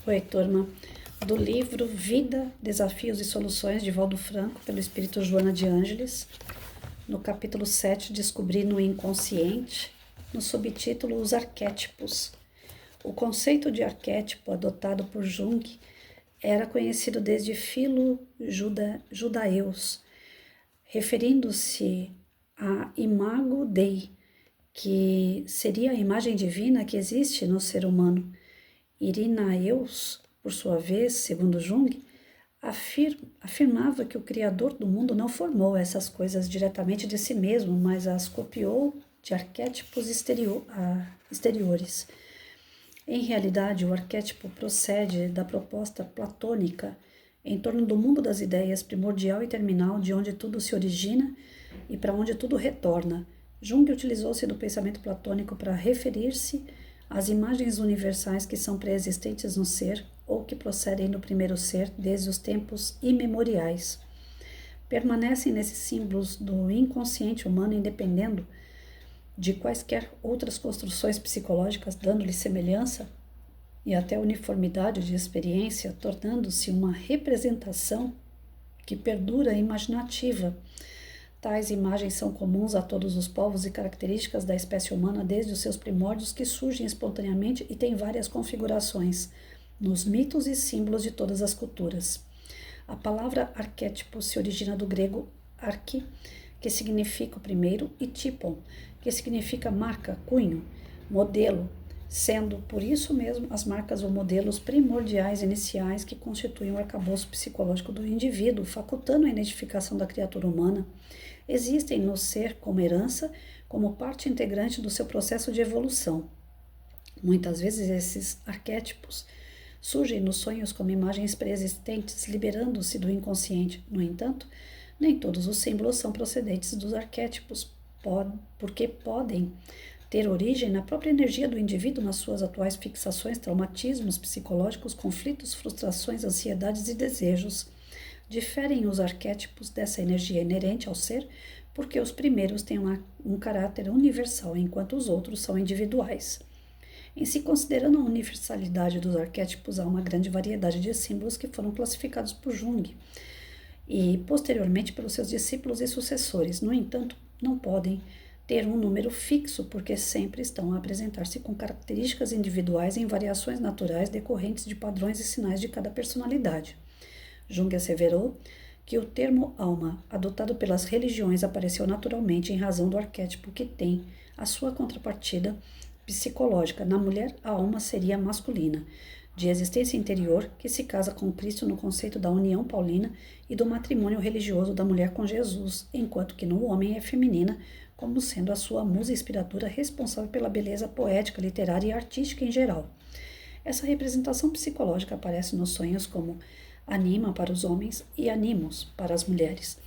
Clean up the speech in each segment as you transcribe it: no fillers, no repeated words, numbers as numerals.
Oi, turma. Do livro Vida, Desafios e Soluções, de Valdo Franco, pelo espírito Joana de Ângeles, no capítulo 7, Descobrindo o Inconsciente, no subtítulo Os Arquétipos. O conceito de arquétipo adotado por Jung era conhecido desde filo-judaeus, referindo-se a imago Dei, que seria a imagem divina que existe no ser humano. Irenaeus, por sua vez, segundo Jung, afirmava que o Criador do mundo não formou essas coisas diretamente de si mesmo, mas as copiou de arquétipos exteriores. Em realidade, o arquétipo procede da proposta platônica em torno do mundo das ideias primordial e terminal, de onde tudo se origina e para onde tudo retorna. Jung utilizou-se do pensamento platônico para referir-se às imagens universais que são pré-existentes no ser ou que procedem do primeiro ser desde os tempos imemoriais. Permanecem nesses símbolos do inconsciente humano, independendo de quaisquer outras construções psicológicas, dando-lhe semelhança e até uniformidade de experiência, tornando-se uma representação que perdura imaginativa. Tais imagens são comuns a todos os povos e características da espécie humana desde os seus primórdios, que surgem espontaneamente e têm várias configurações nos mitos e símbolos de todas as culturas. A palavra arquétipo se origina do grego archi, que significa o primeiro, e typon, que significa marca, cunho, modelo, sendo por isso mesmo as marcas ou modelos primordiais iniciais que constituem o arcabouço psicológico do indivíduo, facultando a identificação da criatura humana. Existem no ser como herança, como parte integrante do seu processo de evolução. Muitas vezes esses arquétipos surgem nos sonhos como imagens pré-existentes, liberando-se do inconsciente. No entanto, nem todos os símbolos são procedentes dos arquétipos, porque podem ter origem na própria energia do indivíduo, nas suas atuais fixações, traumatismos psicológicos, conflitos, frustrações, ansiedades e desejos. Diferem os arquétipos dessa energia inerente ao ser, porque os primeiros têm um caráter universal, enquanto os outros são individuais. Em se considerando a universalidade dos arquétipos, há uma grande variedade de símbolos que foram classificados por Jung e, posteriormente, pelos seus discípulos e sucessores. No entanto, não podem ter um número fixo, porque sempre estão a apresentar-se com características individuais em variações naturais decorrentes de padrões e sinais de cada personalidade. Jung asseverou que o termo alma, adotado pelas religiões, apareceu naturalmente em razão do arquétipo que tem a sua contrapartida psicológica. Na mulher, a alma seria masculina, de existência interior, que se casa com Cristo no conceito da união paulina e do matrimônio religioso da mulher com Jesus, enquanto que no homem é feminina, como sendo a sua musa inspiradora responsável pela beleza poética, literária e artística em geral. Essa representação psicológica aparece nos sonhos como anima para os homens e animos para as mulheres.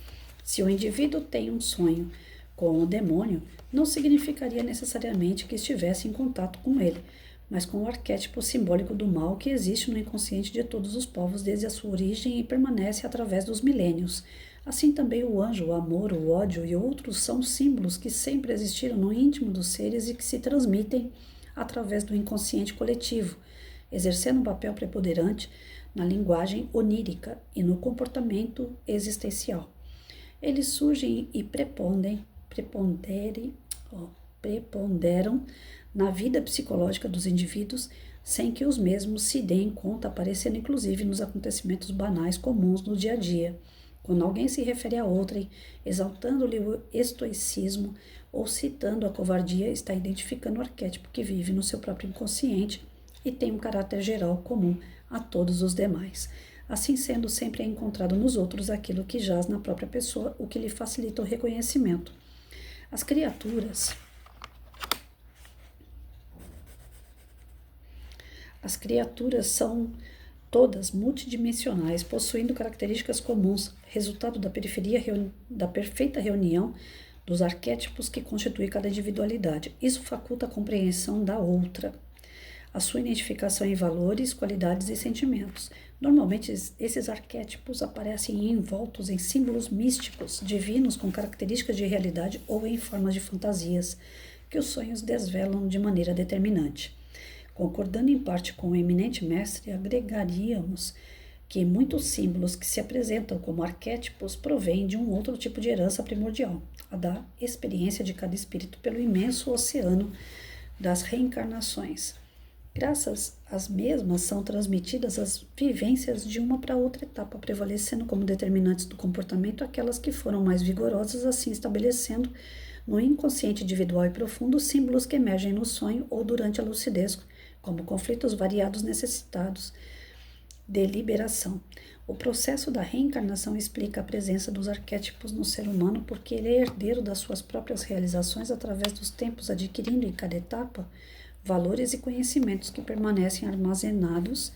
Se o indivíduo tem um sonho com o demônio, não significaria necessariamente que estivesse em contato com ele, mas com o arquétipo simbólico do mal que existe no inconsciente de todos os povos desde a sua origem e permanece através dos milênios. Assim também o anjo, o amor, o ódio e outros são símbolos que sempre existiram no íntimo dos seres e que se transmitem através do inconsciente coletivo, exercendo um papel preponderante na linguagem onírica e no comportamento existencial. Eles surgem e preponderam na vida psicológica dos indivíduos sem que os mesmos se deem conta, aparecendo inclusive nos acontecimentos banais comuns no dia a dia. Quando alguém se refere a outrem, exaltando-lhe o estoicismo ou citando a covardia, está identificando o arquétipo que vive no seu próprio inconsciente e tem um caráter geral comum a todos os demais. Assim sendo, sempre é encontrado nos outros aquilo que jaz na própria pessoa, o que lhe facilita o reconhecimento. As criaturas são todas multidimensionais, possuindo características comuns, resultado da perfeita reunião dos arquétipos que constituem cada individualidade. Isso faculta a compreensão da outra, a sua identificação em valores, qualidades e sentimentos. Normalmente, esses arquétipos aparecem envoltos em símbolos místicos, divinos com características de realidade ou em formas de fantasias, que os sonhos desvelam de maneira determinante. Concordando em parte com o eminente mestre, agregaríamos que muitos símbolos que se apresentam como arquétipos provêm de um outro tipo de herança primordial, a da experiência de cada espírito pelo imenso oceano das reencarnações. Graças às mesmas são transmitidas as vivências de uma para outra etapa, prevalecendo como determinantes do comportamento aquelas que foram mais vigorosas, assim estabelecendo no inconsciente individual e profundo símbolos que emergem no sonho ou durante a lucidez, como conflitos variados necessitados de liberação. O processo da reencarnação explica a presença dos arquétipos no ser humano porque ele é herdeiro das suas próprias realizações através dos tempos, adquirindo em cada etapa valores e conhecimentos que permanecem armazenados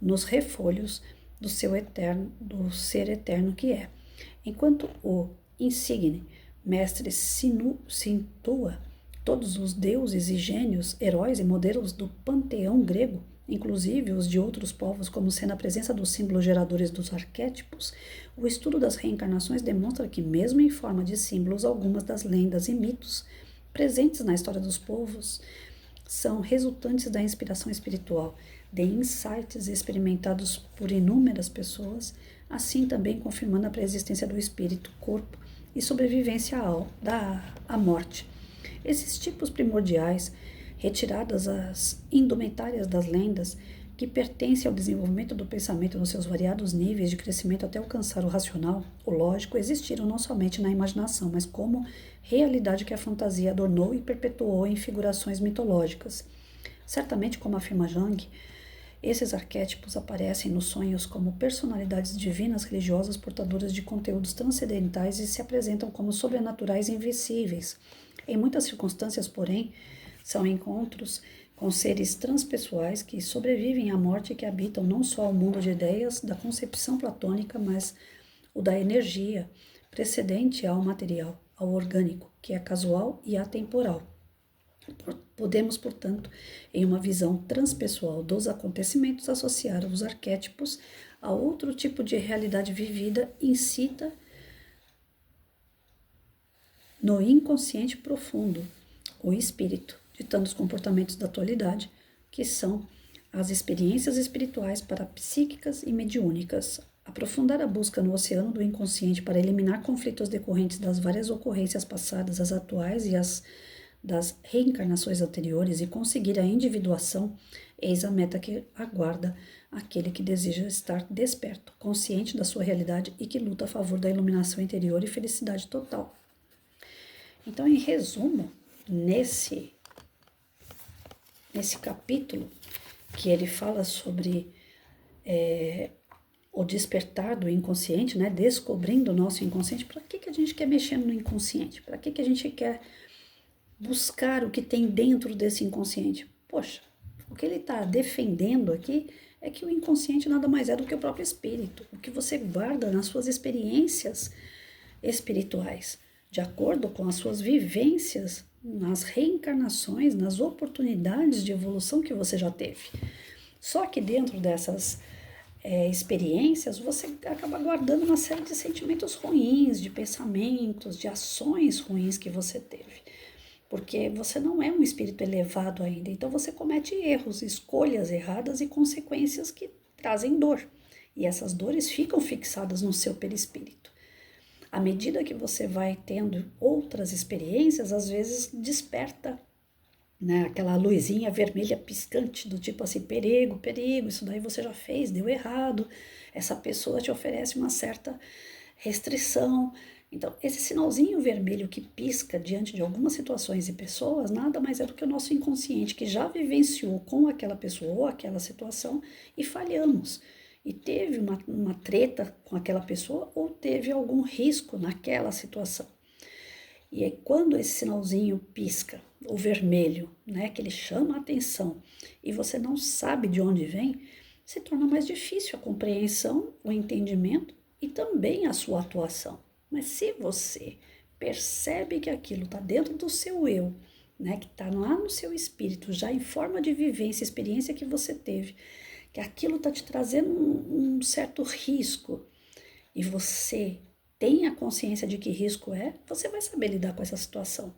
nos refolhos do ser eterno que é. Enquanto o insigne mestre situa todos os deuses e gênios, heróis e modelos do panteão grego, inclusive os de outros povos, como sendo a presença dos símbolos geradores dos arquétipos, o estudo das reencarnações demonstra que, mesmo em forma de símbolos, algumas das lendas e mitos presentes na história dos povos são resultantes da inspiração espiritual, de insights experimentados por inúmeras pessoas, assim também confirmando a preexistência do espírito, corpo e sobrevivência à morte. Esses tipos primordiais, retiradas as indumentárias das lendas, que pertencem ao desenvolvimento do pensamento nos seus variados níveis de crescimento até alcançar o racional, o lógico, existiram não somente na imaginação, mas como realidade que a fantasia adornou e perpetuou em figurações mitológicas. Certamente, como afirma Jung, esses arquétipos aparecem nos sonhos como personalidades divinas religiosas portadoras de conteúdos transcendentais e se apresentam como sobrenaturais e invisíveis. Em muitas circunstâncias, porém, são encontros com seres transpessoais que sobrevivem à morte e que habitam não só o mundo de ideias da concepção platônica, mas o da energia, precedente ao material, ao orgânico, que é casual e atemporal. Podemos, portanto, em uma visão transpessoal dos acontecimentos, associar os arquétipos a outro tipo de realidade vivida incita no inconsciente profundo, o espírito, ditando os comportamentos da atualidade, que são as experiências espirituais parapsíquicas e mediúnicas. Aprofundar a busca no oceano do inconsciente para eliminar conflitos decorrentes das várias ocorrências passadas, as atuais e as das reencarnações anteriores e conseguir a individuação, eis a meta que aguarda aquele que deseja estar desperto, consciente da sua realidade e que luta a favor da iluminação interior e felicidade total. Então, em resumo, nesse capítulo, que ele fala sobre o despertar do inconsciente, né? Descobrindo o nosso inconsciente. Para que a gente quer mexer no inconsciente? Para que a gente quer buscar o que tem dentro desse inconsciente? Poxa, o que ele está defendendo aqui é que o inconsciente nada mais é do que o próprio espírito, o que você guarda nas suas experiências espirituais, de acordo com as suas vivências, nas reencarnações, nas oportunidades de evolução que você já teve. Só que dentro dessas experiências, você acaba guardando uma série de sentimentos ruins, de pensamentos, de ações ruins que você teve. Porque você não é um espírito elevado ainda, então você comete erros, escolhas erradas e consequências que trazem dor. E essas dores ficam fixadas no seu perispírito. À medida que você vai tendo outras experiências, às vezes desperta, né, aquela luzinha vermelha piscante do tipo assim, perigo, perigo, isso daí você já fez, deu errado, essa pessoa te oferece uma certa restrição. Então, esse sinalzinho vermelho que pisca diante de algumas situações e pessoas, nada mais é do que o nosso inconsciente que já vivenciou com aquela pessoa ou aquela situação e falhamos. E teve uma treta com aquela pessoa ou teve algum risco naquela situação. E aí, quando esse sinalzinho pisca, o vermelho, né, que ele chama a atenção, e você não sabe de onde vem, se torna mais difícil a compreensão, o entendimento e também a sua atuação. Mas se você percebe que aquilo está dentro do seu eu, né, que está lá no seu espírito, já em forma de vivência, experiência que você teve, que aquilo está te trazendo um certo risco, e você tem a consciência de que risco é, você vai saber lidar com essa situação.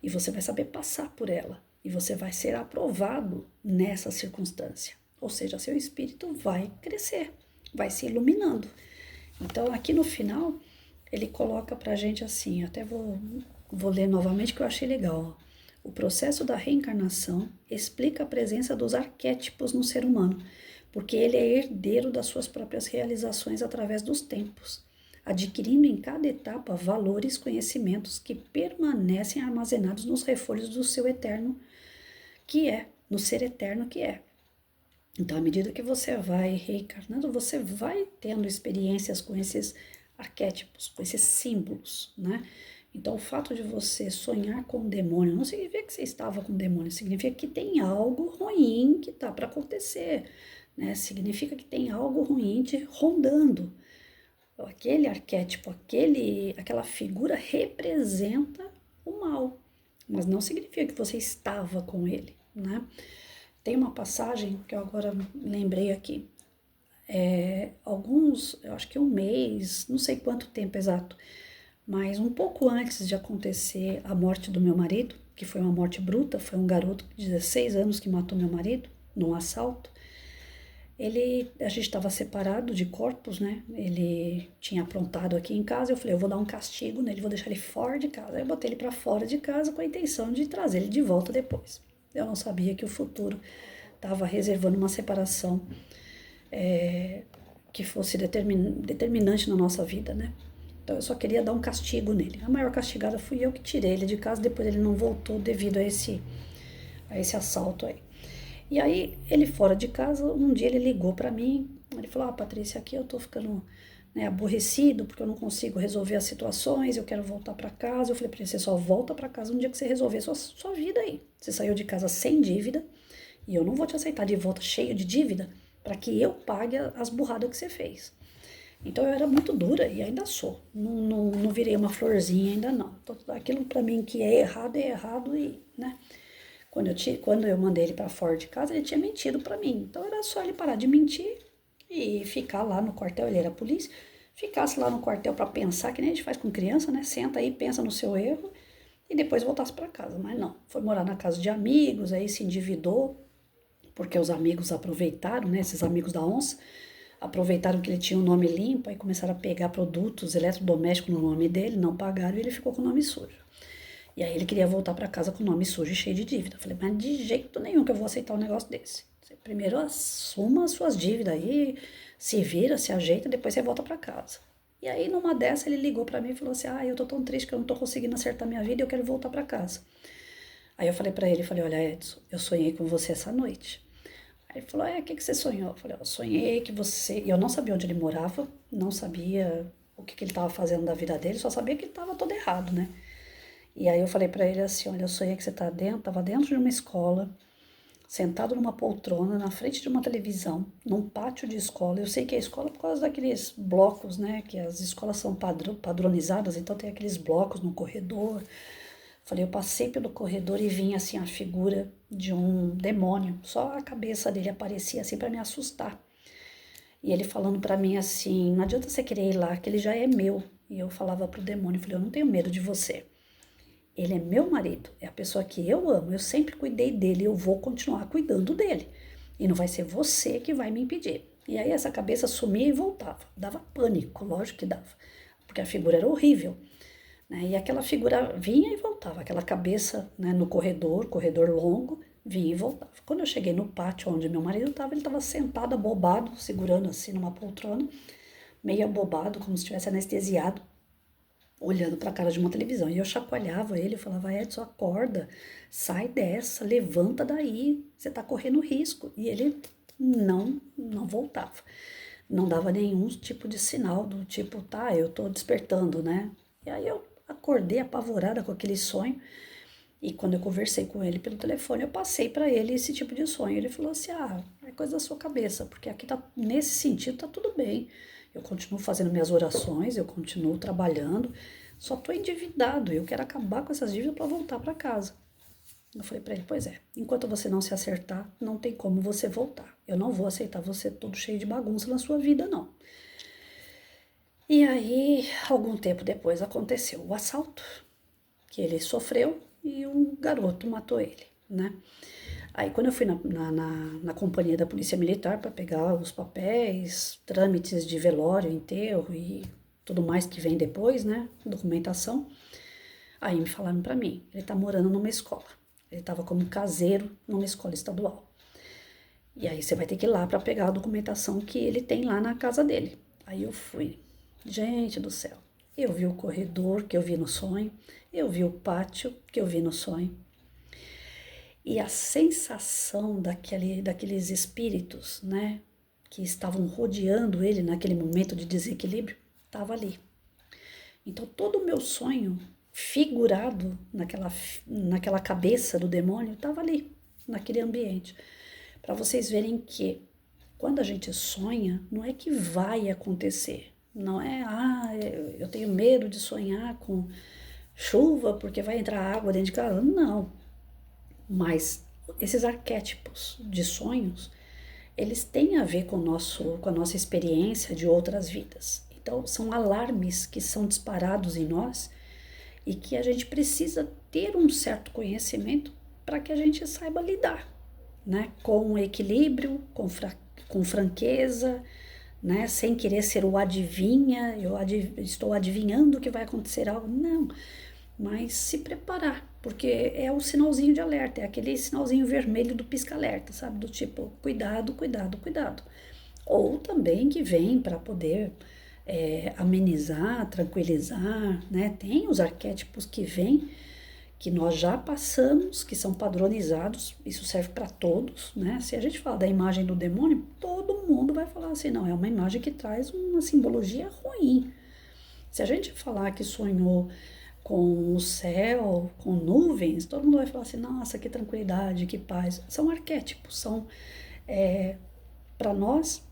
E você vai saber passar por ela. e você vai ser aprovado nessa circunstância. Ou seja, seu espírito vai crescer, vai se iluminando. Então, aqui no final, ele coloca pra gente assim, até vou ler novamente que eu achei legal. Ó. O processo da reencarnação explica a presença dos arquétipos no ser humano, porque ele é herdeiro das suas próprias realizações através dos tempos, adquirindo em cada etapa valores, conhecimentos que permanecem armazenados nos refolhos do seu eterno que é, no ser eterno que é. Então, à medida que você vai reencarnando, você vai tendo experiências com esses arquétipos, com esses símbolos, né? Então, o fato de você sonhar com um demônio não significa que você estava com um demônio, significa que tem algo ruim que tá para acontecer, né? Significa que tem algo ruim te rondando. Aquele arquétipo, aquela figura representa o mal, mas não significa que você estava com ele, né? Tem uma passagem que eu agora lembrei aqui. Eu acho que um mês, não sei quanto tempo exato, mas um pouco antes de acontecer a morte do meu marido, que foi uma morte bruta, foi um garoto de 16 anos que matou meu marido num assalto. A gente estava separado de corpos, né? Ele tinha aprontado aqui em casa. Eu falei, eu vou dar um castigo nele, vou deixar ele fora de casa. Aí eu botei ele para fora de casa com a intenção de trazer ele de volta depois. Eu não sabia que o futuro estava reservando uma separação que fosse determinante na nossa vida, né? Então eu só queria dar um castigo nele. A maior castigada fui eu que tirei ele de casa, depois ele não voltou devido a esse assalto aí. E aí, ele fora de casa, um dia ele ligou para mim, ele falou, Patrícia, aqui eu tô ficando aborrecido, porque eu não consigo resolver as situações, eu quero voltar para casa. Eu falei para ele, você só volta para casa no dia que você resolver sua vida aí. Você saiu de casa sem dívida, e eu não vou te aceitar de volta cheio de dívida, para que eu pague as burradas que você fez. Então eu era muito dura, e ainda sou. Não virei uma florzinha, ainda não. Então, aquilo para mim que é errado, e, né... Quando eu mandei ele para fora de casa, ele tinha mentido para mim. Então era só ele parar de mentir e ficar lá no quartel. Ele era polícia, ficasse lá no quartel para pensar, que nem a gente faz com criança, né? Senta aí, pensa no seu erro e depois voltasse para casa. Mas não, foi morar na casa de amigos, aí se endividou, porque os amigos aproveitaram, né? Esses amigos da onça aproveitaram que ele tinha o nome limpo e começaram a pegar produtos eletrodomésticos no nome dele, não pagaram e ele ficou com o nome sujo. E aí ele queria voltar para casa com o nome sujo e cheio de dívida. Eu falei, mas de jeito nenhum que eu vou aceitar um negócio desse. Você primeiro assuma as suas dívidas aí, se vira, se ajeita, depois você volta para casa. E aí numa dessa ele ligou para mim e falou assim, eu tô tão triste que eu não tô conseguindo acertar minha vida e eu quero voltar para casa. Aí eu falei para ele, olha Edson, eu sonhei com você essa noite. Aí ele falou, o que você sonhou? Eu falei, eu sonhei que você... Eu não sabia onde ele morava, não sabia o que ele estava fazendo da vida dele, só sabia que ele estava todo errado, né? E aí eu falei para ele assim, olha, eu sonhei que você tava dentro de uma escola, sentado numa poltrona, na frente de uma televisão, num pátio de escola. Eu sei que é escola por causa daqueles blocos, né, que as escolas são padronizadas, então tem aqueles blocos no corredor. Falei, eu passei pelo corredor e vi assim a figura de um demônio, só a cabeça dele aparecia assim para me assustar. E ele falando para mim assim, não adianta você querer ir lá, que ele já é meu. E eu falava pro demônio, falei, eu não tenho medo de você. Ele é meu marido, é a pessoa que eu amo, eu sempre cuidei dele, eu vou continuar cuidando dele. E não vai ser você que vai me impedir. E aí essa cabeça sumia e voltava. Dava pânico, lógico que dava, porque a figura era horrível. Né? E aquela figura vinha e voltava, aquela cabeça, né, no corredor longo, vinha e voltava. Quando eu cheguei no pátio onde meu marido estava, ele estava sentado, abobado, segurando assim numa poltrona, meio abobado, como se estivesse anestesiado, olhando para a cara de uma televisão. E eu chacoalhava ele, eu falava, Edson, acorda, sai dessa, levanta daí, você está correndo risco. E ele não voltava. Não dava nenhum tipo de sinal do tipo, tá, eu tô despertando, né? E aí eu acordei apavorada com aquele sonho. E quando eu conversei com ele pelo telefone, eu passei para ele esse tipo de sonho. Ele falou assim, é coisa da sua cabeça, porque aqui tá, nesse sentido tá tudo bem. Eu continuo fazendo minhas orações, eu continuo trabalhando, só tô endividado, eu quero acabar com essas dívidas para voltar para casa. Eu falei para ele, pois é, enquanto você não se acertar, não tem como você voltar. Eu não vou aceitar você todo cheio de bagunça na sua vida, não. E aí, algum tempo depois, aconteceu o assalto que ele sofreu e um garoto matou ele. né? Aí quando eu fui na companhia da Polícia Militar para pegar os papéis, trâmites de velório, enterro e tudo mais que vem depois, né? Documentação. Aí me falaram para mim, ele tá morando numa escola. Ele tava como caseiro numa escola estadual. E aí você vai ter que ir lá para pegar a documentação que ele tem lá na casa dele. Aí eu fui. Gente do céu. Eu vi o corredor que eu vi no sonho, eu vi o pátio que eu vi no sonho. E a sensação daqueles espíritos, né, que estavam rodeando ele naquele momento de desequilíbrio, estava ali. Então todo o meu sonho figurado naquela cabeça do demônio estava ali, naquele ambiente. Para vocês verem que quando a gente sonha, não é que vai acontecer. Não é, eu tenho medo de sonhar com chuva porque vai entrar água dentro de casa. Não. Mas esses arquétipos de sonhos, eles têm a ver com a nossa experiência de outras vidas. Então, são alarmes que são disparados em nós e que a gente precisa ter um certo conhecimento para que a gente saiba lidar, né? Com equilíbrio, com franqueza, né? Sem querer ser o adivinha, estou adivinhando que vai acontecer algo. Não, mas se preparar, porque é o sinalzinho de alerta, é aquele sinalzinho vermelho do pisca-alerta, sabe? Do tipo, cuidado, cuidado, cuidado. Ou também que vem para poder amenizar, tranquilizar, né? Tem os arquétipos que vêm, que nós já passamos, que são padronizados, isso serve para todos, né? Se a gente falar da imagem do demônio, todo mundo vai falar assim, não, é uma imagem que traz uma simbologia ruim. Se a gente falar que sonhou com o céu, com nuvens, todo mundo vai falar assim, nossa, que tranquilidade, que paz. São arquétipos, são, para nós,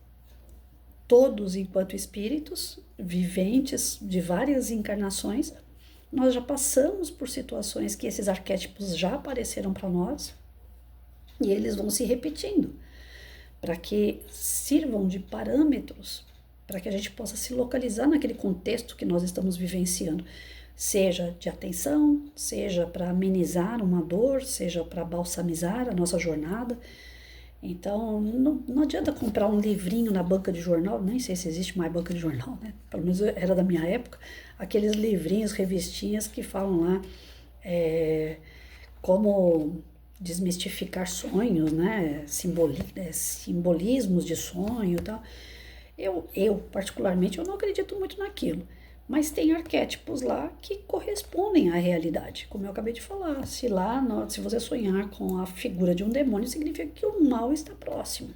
todos enquanto espíritos, viventes de várias encarnações, nós já passamos por situações que esses arquétipos já apareceram para nós e eles vão se repetindo, para que sirvam de parâmetros, para que a gente possa se localizar naquele contexto que nós estamos vivenciando, seja de atenção, seja para amenizar uma dor, seja para balsamizar a nossa jornada. Então, não adianta comprar um livrinho na banca de jornal, nem sei se existe mais banca de jornal, né? Pelo menos era da minha época, aqueles livrinhos, revistinhas que falam lá como desmistificar sonhos, né? Simbolismos de sonho e tal. Particularmente, eu não acredito muito naquilo. Mas tem arquétipos lá que correspondem à realidade. Como eu acabei de falar, se você sonhar com a figura de um demônio, significa que o mal está próximo.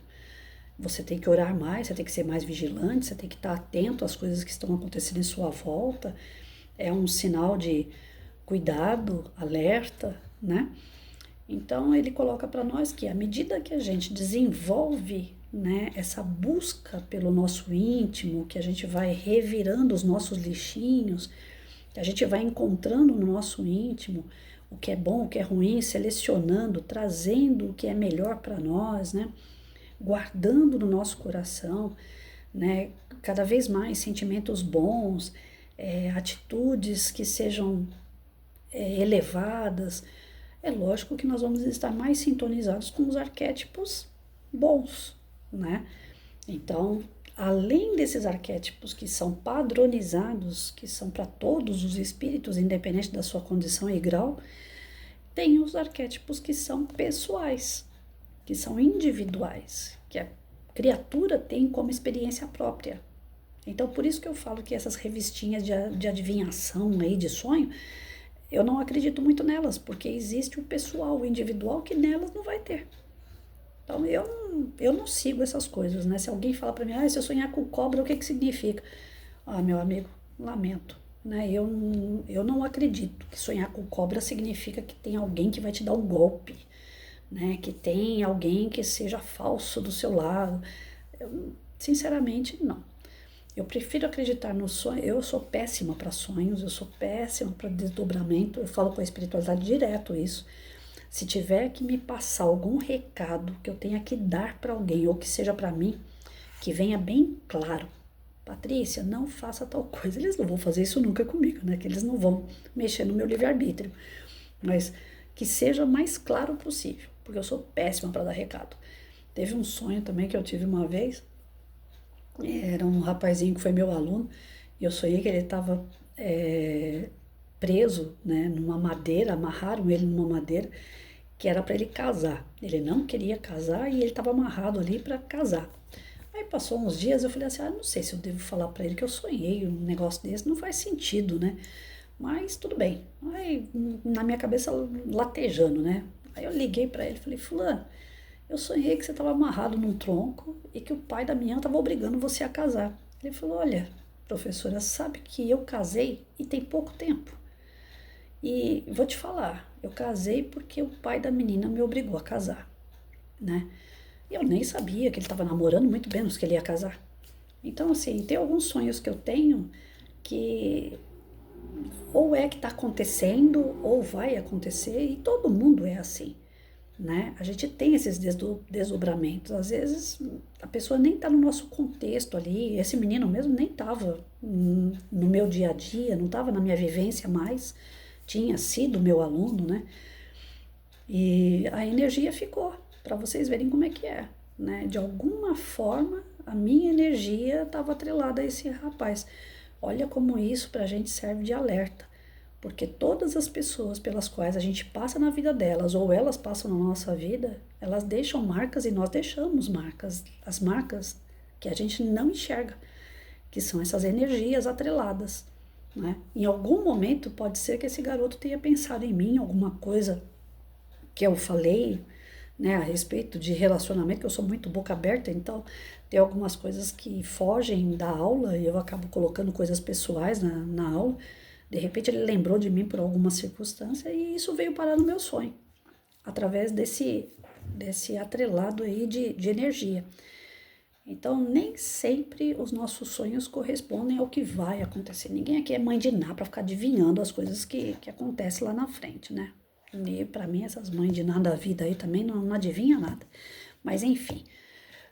Você tem que orar mais, você tem que ser mais vigilante, você tem que estar atento às coisas que estão acontecendo em sua volta. É um sinal de cuidado, alerta, né? Então ele coloca para nós que à medida que a gente desenvolve, né, essa busca pelo nosso íntimo, que a gente vai revirando os nossos lixinhos, que a gente vai encontrando no nosso íntimo o que é bom, o que é ruim, selecionando, trazendo o que é melhor para nós, né, guardando no nosso coração, né, cada vez mais sentimentos bons, atitudes que sejam elevadas. É lógico que nós vamos estar mais sintonizados com os arquétipos bons, né? Então, além desses arquétipos que são padronizados, que são para todos os espíritos, independente da sua condição e grau, tem os arquétipos que são pessoais, que são individuais, que a criatura tem como experiência própria. Então, por isso que eu falo que essas revistinhas de adivinhação aí, de sonho, eu não acredito muito nelas, porque existe o pessoal, o individual, que nelas não vai ter. Então, eu não sigo essas coisas, né? Se alguém fala para mim, se eu sonhar com cobra, o que significa? Meu amigo, lamento, né? Eu não acredito que sonhar com cobra significa que tem alguém que vai te dar um golpe, né? Que tem alguém que seja falso do seu lado. Sinceramente, não. Eu prefiro acreditar no sonho. Eu sou péssima para sonhos, eu sou péssima para desdobramento. Eu falo com a espiritualidade direto isso. Se tiver que me passar algum recado que eu tenha que dar para alguém, ou que seja para mim, que venha bem claro. Patrícia, não faça tal coisa. Eles não vão fazer isso nunca comigo, né? Que eles não vão mexer no meu livre-arbítrio. Mas que seja mais claro possível, porque eu sou péssima para dar recado. Teve um sonho também que eu tive uma vez, era um rapazinho que foi meu aluno, e eu sonhei que ele estava preso, né, numa madeira, amarraram ele numa madeira, que era para ele casar. Ele não queria casar e ele estava amarrado ali para casar. Aí passou uns dias, eu falei assim, não sei se eu devo falar para ele que eu sonhei um negócio desse, não faz sentido, né? Mas tudo bem. Aí na minha cabeça latejando, né? Aí eu liguei para ele e falei, fulano, eu sonhei que você estava amarrado num tronco e que o pai da minha estava obrigando você a casar. Ele falou, olha, professora, sabe que eu casei e tem pouco tempo. E vou te falar, eu casei porque o pai da menina me obrigou a casar, né? Eu nem sabia que ele estava namorando, muito menos que ele ia casar. Então, assim, tem alguns sonhos que eu tenho que ou é que está acontecendo ou vai acontecer, e todo mundo é assim, né? A gente tem esses desdobramentos. Às vezes a pessoa nem está no nosso contexto ali. Esse menino mesmo nem estava no meu dia a dia, não estava na minha vivência mais. Tinha sido meu aluno, né? E a energia ficou, para vocês verem como é que é, né? De alguma forma, a minha energia estava atrelada a esse rapaz. Olha como isso para a gente serve de alerta, porque todas as pessoas pelas quais a gente passa na vida delas, ou elas passam na nossa vida, elas deixam marcas e nós deixamos marcas, as marcas que a gente não enxerga, que são essas energias atreladas, né? Em algum momento pode ser que esse garoto tenha pensado em mim, alguma coisa que eu falei, né, a respeito de relacionamento, que eu sou muito boca aberta, então tem algumas coisas que fogem da aula e eu acabo colocando coisas pessoais na aula. De repente ele lembrou de mim por alguma circunstância e isso veio parar no meu sonho, através desse atrelado aí de energia. Então, nem sempre os nossos sonhos correspondem ao que vai acontecer. Ninguém aqui é mãe de Ná para ficar adivinhando as coisas que acontecem lá na frente, né? E para mim, essas mães de Ná da vida aí também não adivinham nada. Mas, enfim,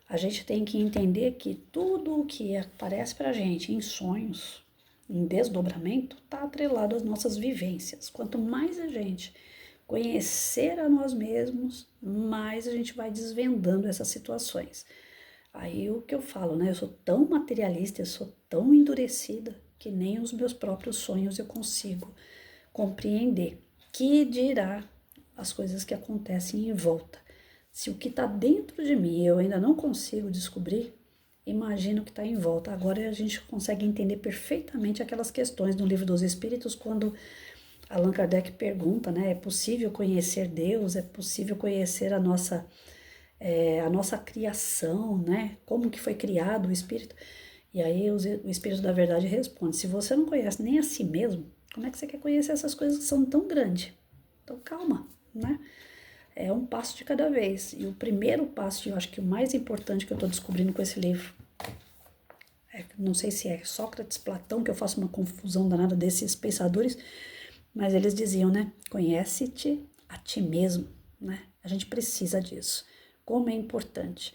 a gente tem que entender que tudo o que aparece para a gente em sonhos, em desdobramento, está atrelado às nossas vivências. Quanto mais a gente conhecer a nós mesmos, mais a gente vai desvendando essas situações. Aí o que eu falo, né? Eu sou tão materialista, eu sou tão endurecida que nem os meus próprios sonhos eu consigo compreender. Que dirá as coisas que acontecem em volta. Se o que está dentro de mim eu ainda não consigo descobrir, imagino o que está em volta. Agora a gente consegue entender perfeitamente aquelas questões no Livro dos Espíritos, quando Allan Kardec pergunta, né? É possível conhecer Deus? É possível conhecer a nossa criação, né? Como que foi criado o Espírito? E aí o Espírito da Verdade responde, se você não conhece nem a si mesmo, como é que você quer conhecer essas coisas que são tão grandes? Então calma, né? É um passo de cada vez. E o primeiro passo, eu acho que o mais importante que eu estou descobrindo com esse livro, não sei se é Sócrates, Platão, que eu faço uma confusão danada desses pensadores, mas eles diziam, né? Conhece-te a ti mesmo, né? A gente precisa disso. Como é importante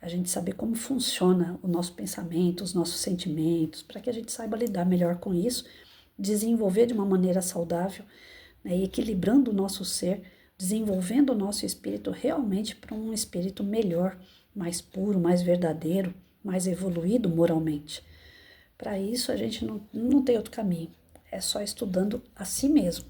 a gente saber como funciona o nosso pensamento, os nossos sentimentos, para que a gente saiba lidar melhor com isso, desenvolver de uma maneira saudável, né, e equilibrando o nosso ser, desenvolvendo o nosso espírito realmente para um espírito melhor, mais puro, mais verdadeiro, mais evoluído moralmente. Para isso a gente não tem outro caminho, é só estudando a si mesmo.